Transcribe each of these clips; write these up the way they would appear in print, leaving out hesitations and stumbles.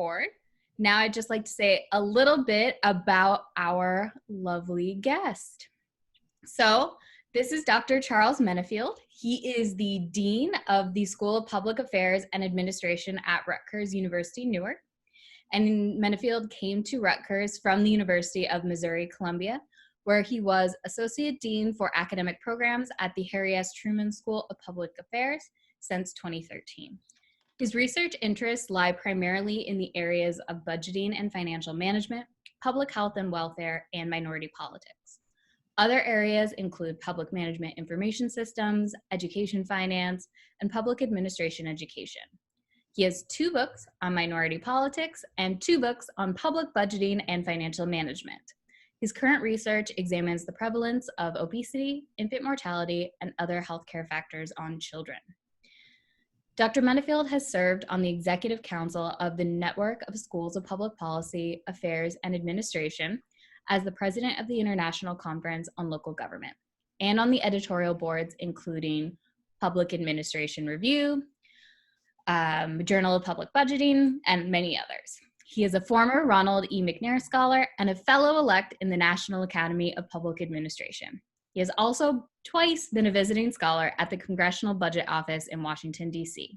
record. Now I'd just like to say a little bit about our lovely guest. So this is Dr. Charles Menifield. He is the Dean of the School of Public Affairs and Administration at Rutgers University Newark. And Menifield came to Rutgers from the University of Missouri-Columbia, where he was Associate Dean for Academic Programs at the Harry S. Truman School of Public Affairs since 2013. His research interests lie primarily in the areas of budgeting and financial management, public health and welfare, and minority politics. Other areas include public management information systems, education finance, and public administration education. He has 2 books on minority politics and 2 books on public budgeting and financial management. His current research examines the prevalence of obesity, infant mortality, and other healthcare factors on children. Dr. Menifield has served on the Executive Council of the Network of Schools of Public Policy, Affairs, and Administration as the President of the International Conference on Local Government, and on the editorial boards including Public Administration Review, Journal of Public Budgeting, and many others. He is a former Ronald E. McNair Scholar and a fellow-elect in the National Academy of Public Administration. He has also twice been a visiting scholar at the Congressional Budget Office in Washington, D.C.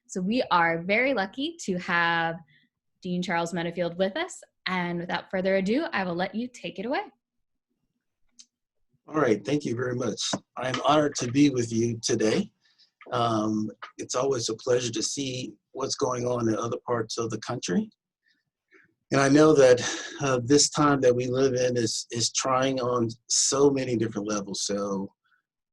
So we are very lucky to have Dean Charles Menifield with us. And without further ado, I will let you take it away. All right, thank you very much. I'm honored to be with you today. It's always a pleasure to see what's going on in other parts of the country. And I know that this time that we live in is trying on so many different levels. So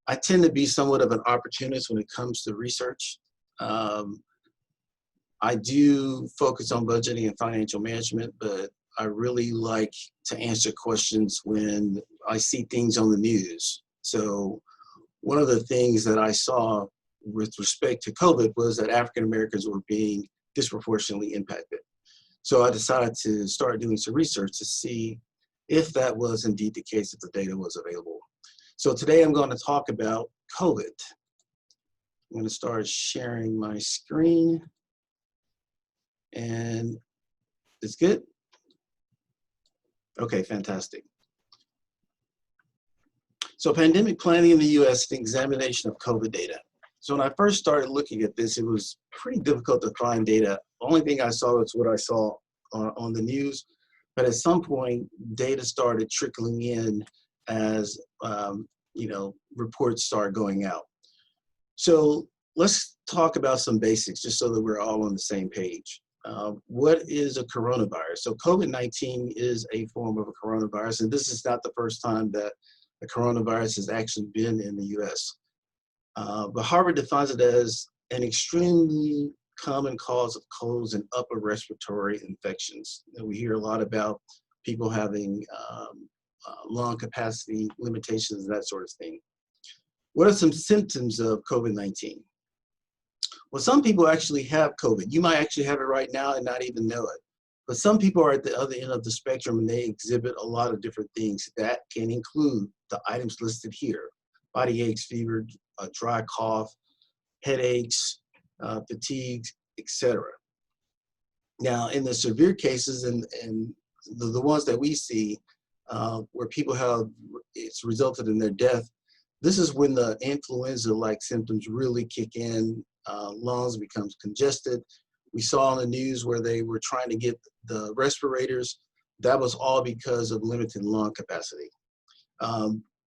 I tend to be somewhat of an opportunist when it comes to research. I do focus on budgeting and financial management, but I really like to answer questions when I see things on the news. So one of the things that I saw with respect to COVID was that African Americans were being disproportionately impacted. So I decided to start doing some research to see if that was indeed the case, if the data was available. So today I'm going to talk about COVID. I'm going to start sharing my screen. And it's good? Okay, fantastic. So pandemic planning in the US, the examination of COVID data. So when I first started looking at this, it was pretty difficult to find data. The only thing I saw was what I saw on the news. But at some point, data started trickling in as reports started going out. So let's talk about some basics just so that we're all on the same page. What is a coronavirus? So COVID-19 is a form of a coronavirus, and this is not the first time that the coronavirus has actually been in the US. But Harvard defines it as an extremely common cause of colds and upper respiratory infections. And we hear a lot about people having lung capacity limitations and that sort of thing. What are some symptoms of COVID-19? Well, some people actually have COVID. You might actually have it right now and not even know it. But some people are at the other end of the spectrum and they exhibit a lot of different things that can include the items listed here: body aches, fever, a dry cough, headaches, fatigue, etc. Now, in the severe cases and the ones that we see where people have, it's resulted in their death, this is when the influenza-like symptoms really kick in, lungs becomes congested. We saw on the news where they were trying to get the respirators. That was all because of limited lung capacity.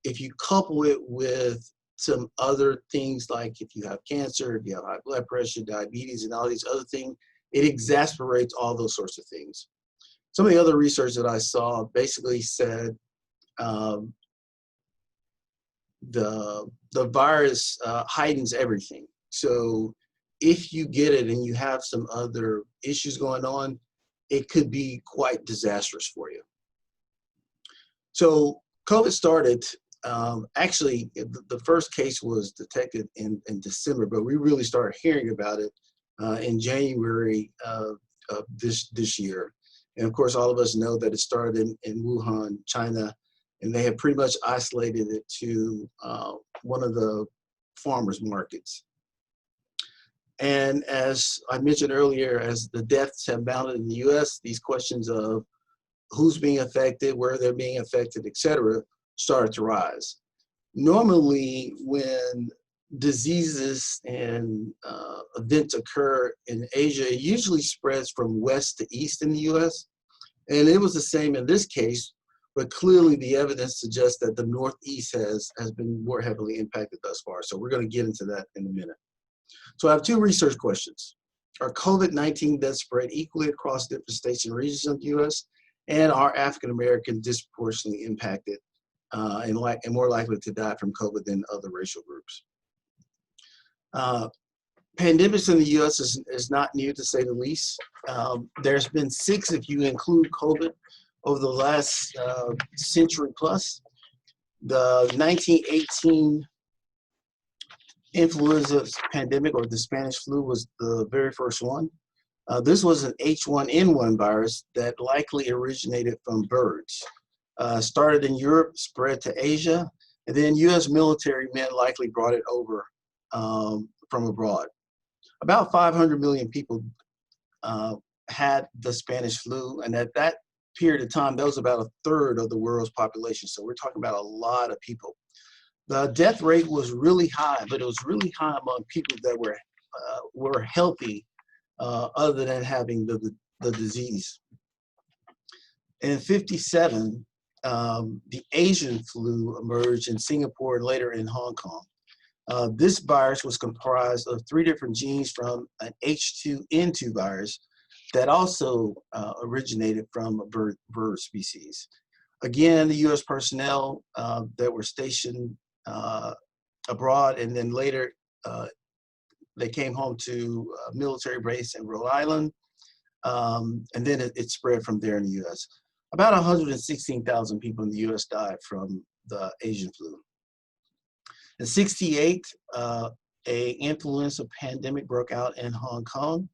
If you couple it with some other things, like if you have cancer, if you have high blood pressure, diabetes, and all these other things, it exasperates all those sorts of things. Some of the other research that I saw basically said the virus heightens everything. So if you get it and you have some other issues going on, it could be quite disastrous for you. So COVID started, actually, the first case was detected in December, but we really started hearing about it in January of this year. And of course, all of us know that it started in Wuhan, China, and they have pretty much isolated it to one of the farmers markets. And as I mentioned earlier, as the deaths have mounted in the US, these questions of who's being affected, where they're being affected, et cetera, started to rise. Normally, when diseases and events occur in Asia, it usually spreads from west to east in the US. And it was the same in this case, but clearly the evidence suggests that the Northeast has been more heavily impacted thus far. So we're going to get into that in a minute. So I have two research questions. Are COVID-19 deaths spread equally across different states and regions of the US? And are African Americans disproportionately impacted and more likely to die from COVID than other racial groups? Pandemics in the US is not new, to say the least. There's been 6, if you include COVID, over the last century plus. The 1918 influenza pandemic, or the Spanish flu, was the very first one. This was an H1N1 virus that likely originated from birds. Started in Europe, spread to Asia, and then US military men likely brought it over from abroad. About 500 million people had the Spanish flu, and at that period of time, that was about a third of the world's population. So we're talking about a lot of people. The death rate was really high, but it was really high among people that were healthy, other than having the disease. In '57, the Asian flu emerged in Singapore and later in Hong Kong. This virus was comprised of 3 different genes from an H2N2 virus that also originated from a bird species. Again, the US personnel that were stationed abroad, and then later they came home to a military base in Rhode Island, and then it spread from there in the US. About 116,000 people in the US died from the Asian flu. In '68, a influenza pandemic broke out in Hong Kong.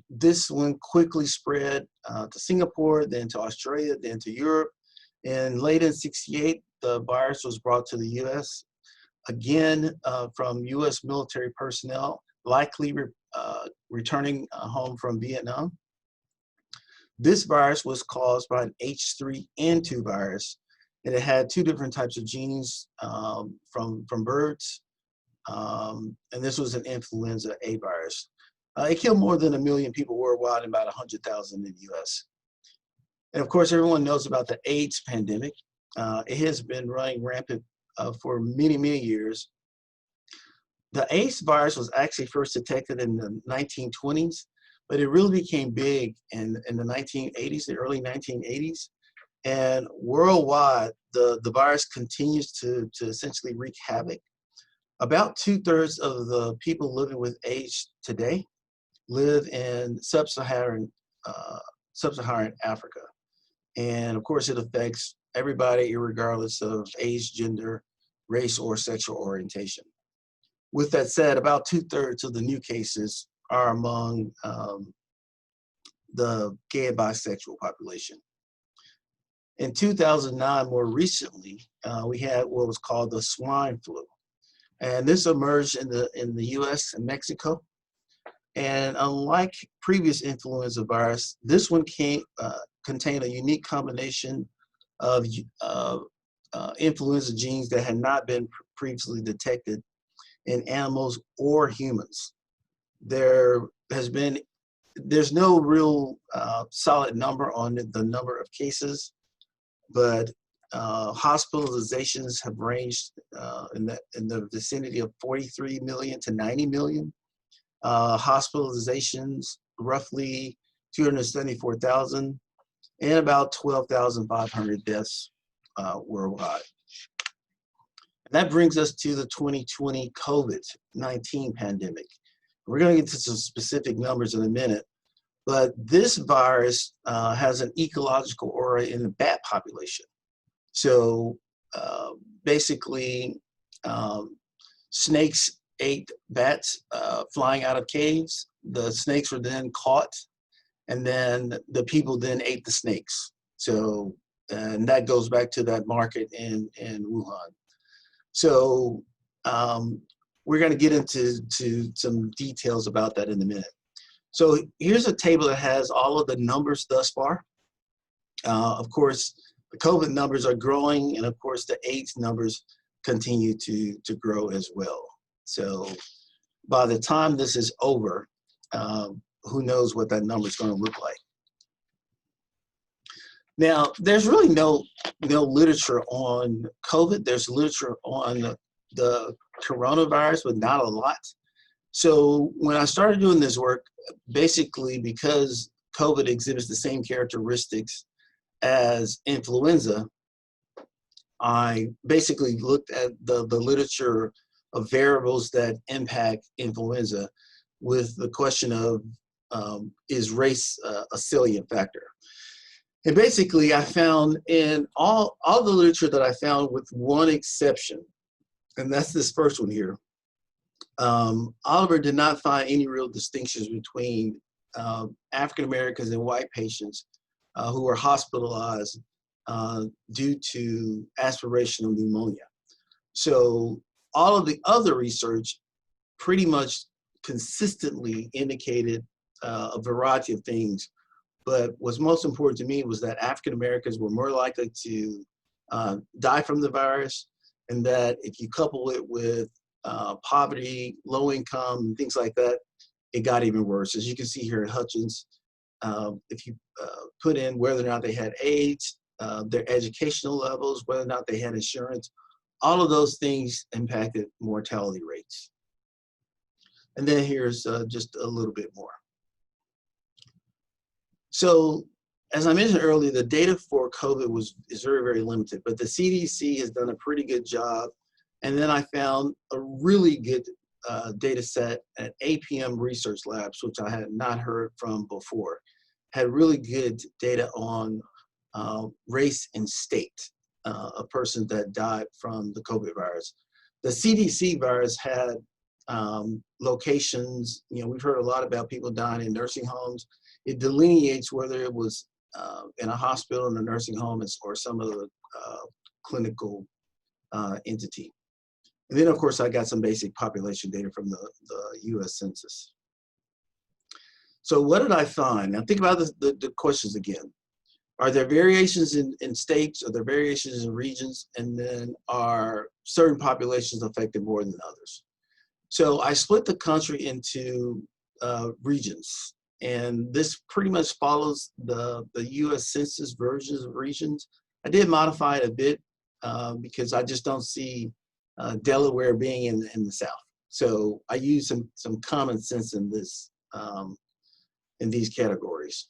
This one quickly spread to Singapore, then to Australia, then to Europe. And late in '68, the virus was brought to the US, again from US military personnel, likely returning home from Vietnam. This virus was caused by an H3N2 virus, and it had 2 different types of genes from birds, and this was an influenza A virus. It killed more than 1 million people worldwide and about 100,000 in the US. And of course, everyone knows about the AIDS pandemic. It has been running rampant for many, many years. The AIDS virus was actually first detected in the 1920s, but it really became big in the 1980s, the early 1980s. And worldwide, the virus continues to essentially wreak havoc. About 2/3 of the people living with AIDS today live in sub-Saharan Africa. And of course, it affects everybody, regardless of age, gender, race, or sexual orientation. With that said, about 2/3 of the new cases are among the gay and bisexual population. In 2009, more recently, we had what was called the swine flu. And this emerged in the US and Mexico. And unlike previous influenza virus, this one contained a unique combination of influenza genes that had not been previously detected in animals or humans. There's no real solid number on the number of cases, but hospitalizations have ranged in the vicinity of 43 million to 90 million. Hospitalizations, roughly 274,000, and about 12,500 deaths worldwide. And that brings us to the 2020 COVID-19 pandemic. We're going to get to some specific numbers in a minute, but this virus has an ecological aura in the bat population. So basically, snakes ate bats flying out of caves. The snakes were then caught, and then the people then ate the snakes. So, and that goes back to that market in Wuhan. So we're going to get into some details about that in a minute. So here's a table that has all of the numbers thus far. Of course, the COVID numbers are growing, and of course, the AIDS numbers continue to grow as well. So by the time this is over, who knows what that number is going to look like. Now, there's really no literature on COVID. There's literature on the coronavirus, but not a lot. So when I started doing this work, basically because COVID exhibits the same characteristics as influenza, I basically looked at the literature of variables that impact influenza with the question of, is race a salient factor? And basically I found in all the literature that I found, with one exception, and that's this first one here, Oliver did not find any real distinctions between African Americans and white patients who were hospitalized due to aspirational pneumonia. So all of the other research pretty much consistently indicated a variety of things, but what's most important to me was that African Americans were more likely to die from the virus, and that if you couple it with poverty, low income, and things like that, it got even worse. As you can see here at Hutchins, if you put in whether or not they had AIDS, their educational levels, whether or not they had insurance, all of those things impacted mortality rates. And then here's just a little bit more. So as I mentioned earlier, the data for COVID is very, very limited, but the CDC has done a pretty good job. And then I found a really good data set at APM Research Labs, which I had not heard from before, had really good data on race and state of persons that died from the COVID virus. The CDC virus had locations, we've heard a lot about people dying in nursing homes. It delineates whether it was in a hospital, in a nursing home, or some other clinical entity. And then, of course, I got some basic population data from the US Census. So what did I find? Now think about the questions again. Are there variations in states? Are there variations in regions? And then are certain populations affected more than others? So I split the country into regions. And this pretty much follows the US Census versions of regions. I did modify it a bit because I just don't see Delaware being in the South. So I use some common sense in this, in these categories.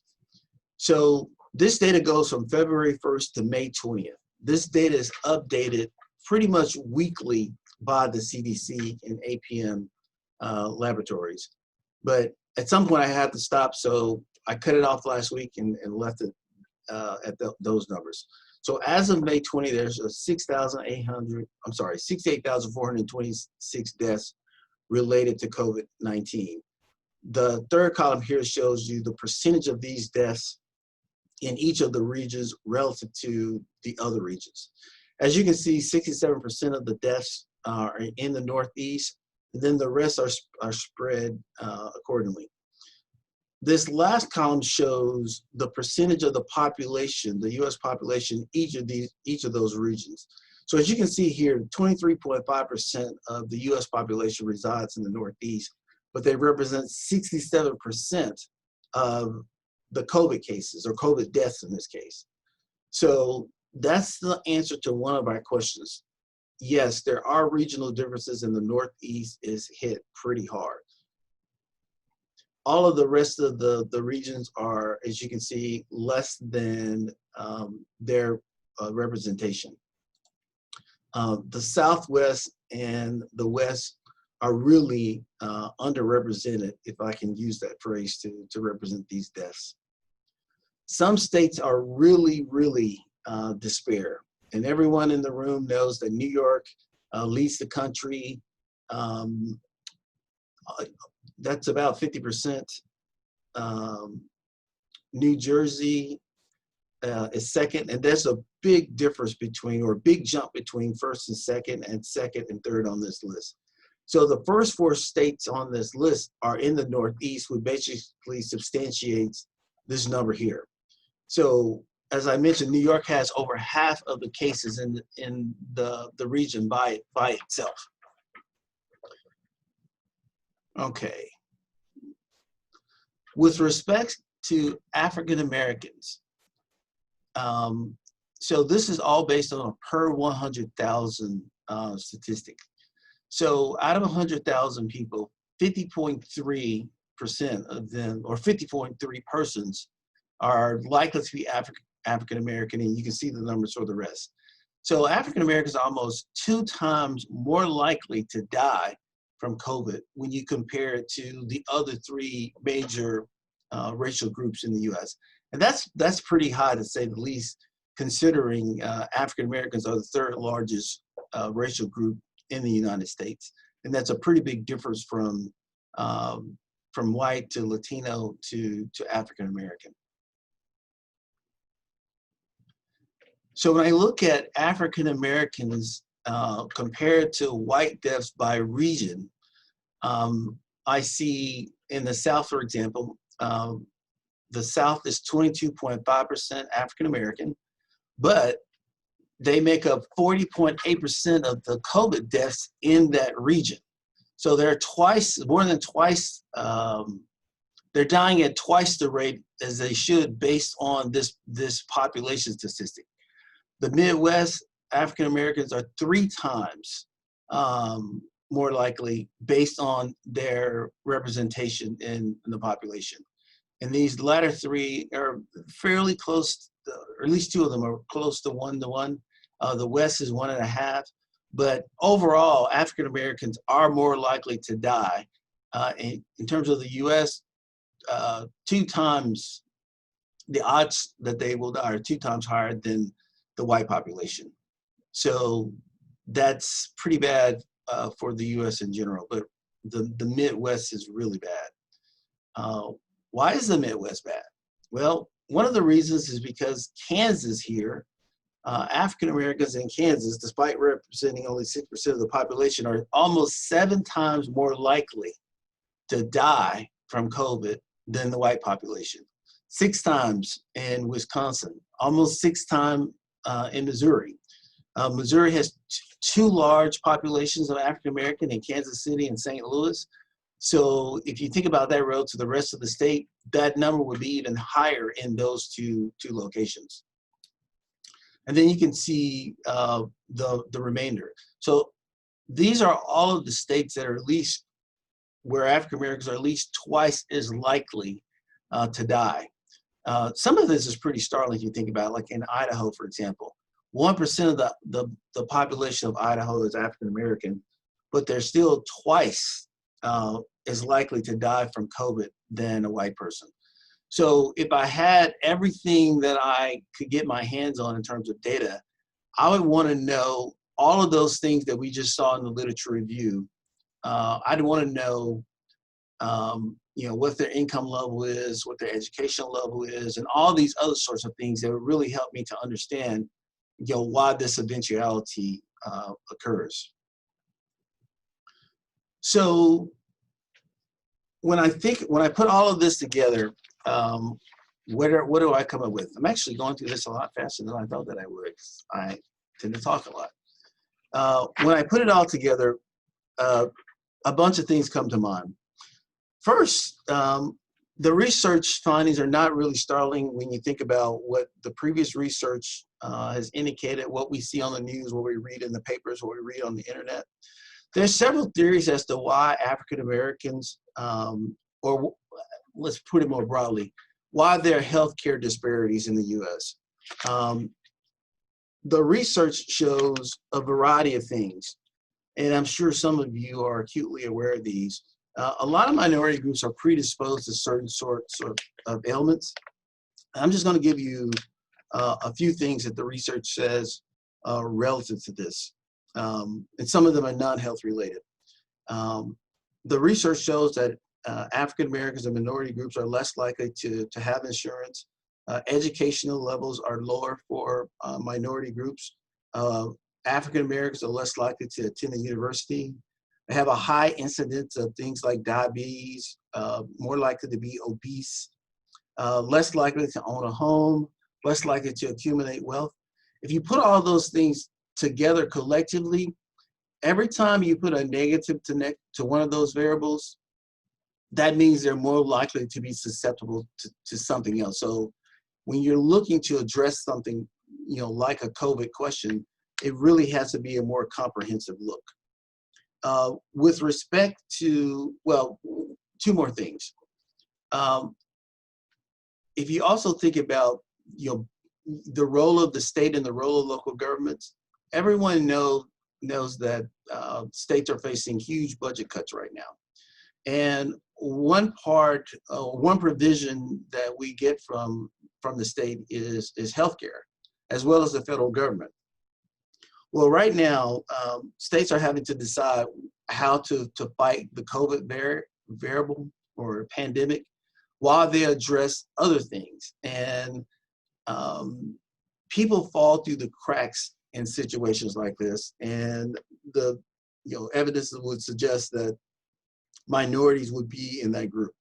So this data goes from February 1st to May 20th. This data is updated pretty much weekly by the CDC and APM laboratories. But at some point I had to stop, so I cut it off last week and left it at those numbers. So as of May 20, there's a 68,426 deaths related to COVID-19. The third column here shows you the percentage of these deaths in each of the regions relative to the other regions. As you can see, 67% of the deaths are in the Northeast, and then the rest are spread accordingly. This last column shows the percentage of the population, the US population, each of those regions. So as you can see here, 23.5% of the US population resides in the Northeast, but they represent 67% of the COVID cases, or COVID deaths in this case. So that's the answer to one of our questions. Yes, there are regional differences, and the Northeast is hit pretty hard. All of the rest of the regions are, as you can see, less than their representation. The Southwest and the West are really underrepresented, if I can use that phrase to represent these deaths. Some states are really, really despair. And everyone in the room knows that New York leads the country. That's about 50%. New Jersey is second, and there's a big difference between, or a big jump between first and second and third on this list. So the first 4 states on this list are in the Northeast, which basically substantiates this number here. So as I mentioned, New York has over half of the cases in the region by itself. Okay. With respect to African Americans, so this is all based on a per 100,000 statistic. So out of 100,000 people, 50.3% of them, or 50.3 persons, are likely to be African American, and you can see the numbers for the rest. So African Americans are almost 2 times more likely to die from COVID when you compare it to the other 3 major racial groups in the U.S. And that's pretty high, to say the least, considering African Americans are the 3rd largest racial group in the United States. And that's a pretty big difference from white to Latino to African American. So when I look at African Americans compared to white deaths by region, I see in the South, for example, the South is 22.5% African American, but they make up 40.8% of the COVID deaths in that region. So they're more than twice, they're dying at twice the rate as they should based on this population statistic. The Midwest, African Americans are 3 times more likely based on their representation in the population. And these latter 3 are fairly close, or at least 2 of them are close to 1-to-1. The West is 1.5. But overall, African Americans are more likely to die. In terms of the US, 2 times the odds that they will die are 2 times higher than the white population. So that's pretty bad for the US in general, but the Midwest is really bad. Why is the Midwest bad? Well, one of the reasons is because Kansas here, African Americans in Kansas, despite representing only 6% of the population, are almost 7 times more likely to die from COVID than the white population. 6 times in Wisconsin, almost 6 times in Missouri. Missouri has 2 large populations of African American in Kansas City and St. Louis. So if you think about that relative to the rest of the state, that number would be even higher in those two locations. And then you can see the remainder. So these are all of the states that are at least where African Americans are at least twice as likely to die. Some of this is pretty startling if you think about it, like in Idaho, for example. 1% of the population of Idaho is African American, but they're still twice as likely to die from COVID than a white person. So if I had everything that I could get my hands on in terms of data, I would want to know all of those things that we just saw in the literature review. I'd want to know, what their income level is, what their educational level is, and all these other sorts of things that would really help me to understand, why this eventuality occurs. So when I put all of this together, what do I come up with? I'm actually going through this a lot faster than I thought that I would. I tend to talk a lot. When I put it all together, a bunch of things come to mind. First, the research findings are not really startling when you think about what the previous research has indicated, what we see on the news, what we read in the papers, what we read on the internet. There's several theories as to why African Americans, or let's put it more broadly, why there are healthcare disparities in the U.S. The research shows a variety of things, and I'm sure some of you are acutely aware of these. A lot of minority groups are predisposed to certain sorts of ailments. I'm just going to give you a few things that the research says relative to this. And some of them are non-health related. The research shows that African Americans and minority groups are less likely to have insurance. Educational levels are lower for minority groups. African Americans are less likely to attend a university. have a high incidence of things like diabetes, more likely to be obese, less likely to own a home, less likely to accumulate wealth. If you put all those things together collectively, every time you put a negative to one of those variables, that means they're more likely to be susceptible to something else. So when you're looking to address something, like a COVID question, it really has to be a more comprehensive look. With respect to, well, two more things. If you also think about, the role of the state and the role of local governments, everyone knows that states are facing huge budget cuts right now. And one provision that we get from the state is healthcare, as well as the federal government. Well, right now, states are having to decide how to fight the COVID variable or pandemic while they address other things. And people fall through the cracks in situations like this. And the evidence would suggest that minorities would be in that group.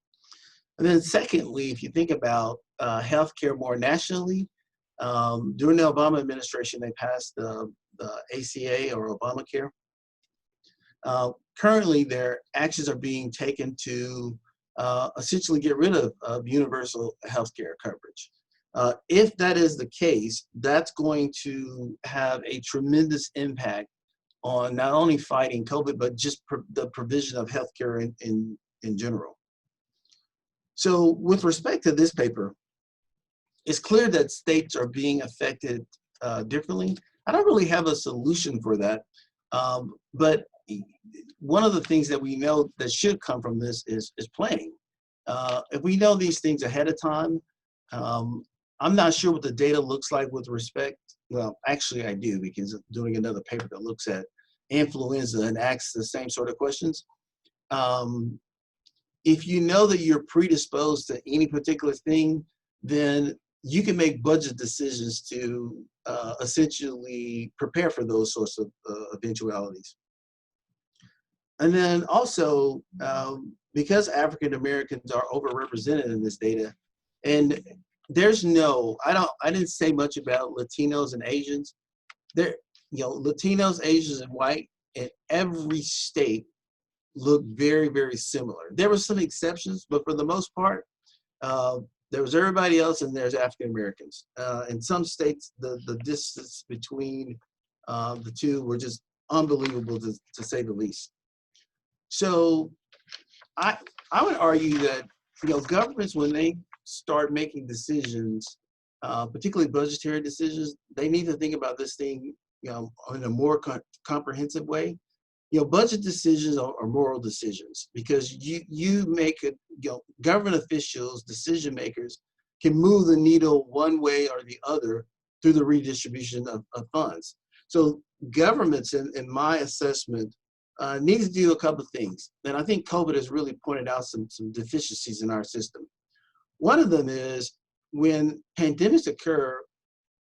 And then secondly, if you think about healthcare more nationally, during the Obama administration, they passed the ACA or Obamacare. Currently, their actions are being taken to essentially get rid of universal healthcare coverage. If that is the case, that's going to have a tremendous impact on not only fighting COVID, but just the provision of healthcare in general. So with respect to this paper, it's clear that states are being affected differently. I don't really have a solution for that, but one of the things that we know that should come from this is planning. If we know these things ahead of time, I'm not sure what the data looks like with respect. Well, actually I do, because I'm doing another paper that looks at influenza and asks the same sort of questions. If you know that you're predisposed to any particular thing, then you can make budget decisions to essentially prepare for those sorts of eventualities. And then also, because African Americans are overrepresented in this data, and there's I didn't say much about Latinos and Asians. Latinos, Asians, and white in every state look very, very similar. There were some exceptions, but for the most part, there was everybody else, and there's African Americans. In some states, the distance between the two were just unbelievable, to say the least. So I would argue that governments, when they start making decisions, particularly budgetary decisions, they need to think about this thing in a more comprehensive way. Budget decisions are moral decisions, because you make it, government officials, decision makers can move the needle one way or the other through the redistribution of funds. So governments, in my assessment, need to do a couple of things. And I think COVID has really pointed out some deficiencies in our system. One of them is, when pandemics occur,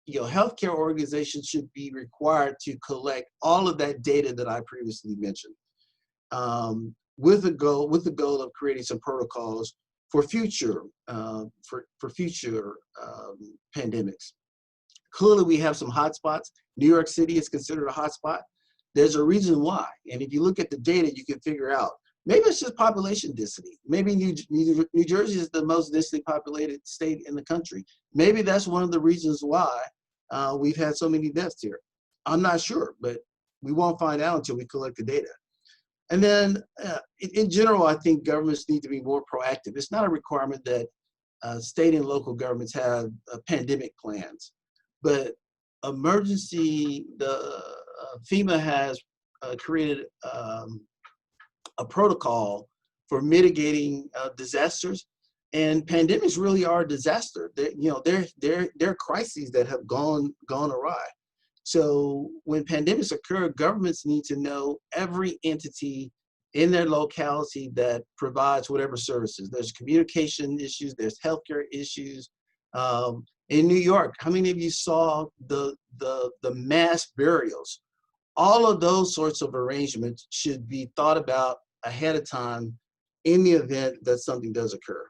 healthcare organizations should be required to collect all of that data that I previously mentioned, with the goal of creating some protocols for future pandemics. Clearly, we have some hotspots. New York City is considered a hotspot. There's a reason why, and if you look at the data, you can figure out. Maybe it's just population density. Maybe New Jersey is the most densely populated state in the country. Maybe that's one of the reasons why we've had so many deaths here. I'm not sure, but we won't find out until we collect the data. And then in general, I think governments need to be more proactive. It's not a requirement that state and local governments have pandemic plans, but FEMA has created a protocol for mitigating disasters, and pandemics really are a disaster. They're crises that have gone awry. So when pandemics occur, governments need to know every entity in their locality that provides whatever services. There's communication issues, there's healthcare issues. In New York, how many of you saw the mass burials All of those sorts of arrangements should be thought about ahead of time in the event that something does occur.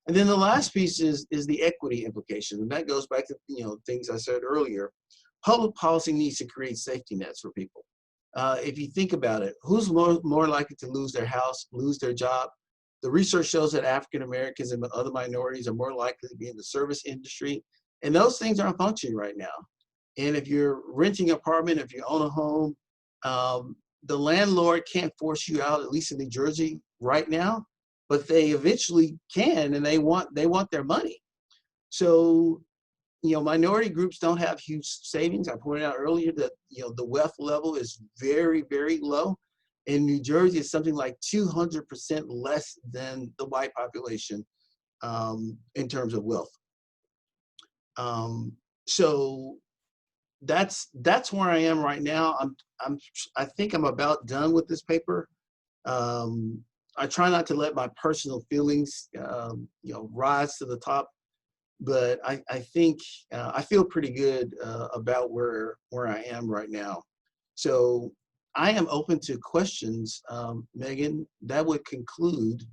And then the last piece is the equity implication. And that goes back to, things I said earlier. Public policy needs to create safety nets for people. If you think about it, who's more likely to lose their house, lose their job? The research shows that African Americans and other minorities are more likely to be in the service industry. And those things aren't functioning right now. And if you're renting an apartment, if you own a home, the landlord can't force you out, at least in New Jersey right now, but they eventually can, and they want their money. So, minority groups don't have huge savings. I pointed out earlier that, the wealth level is very, very low. In New Jersey, it's something like 200% less than the white population in terms of wealth. So that's where I am right now. I think I'm about done with this paper. I try not to let my personal feelings, rise to the top, but I think I feel pretty good about where I am right now. So I am open to questions, Megan. That would conclude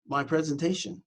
my presentation.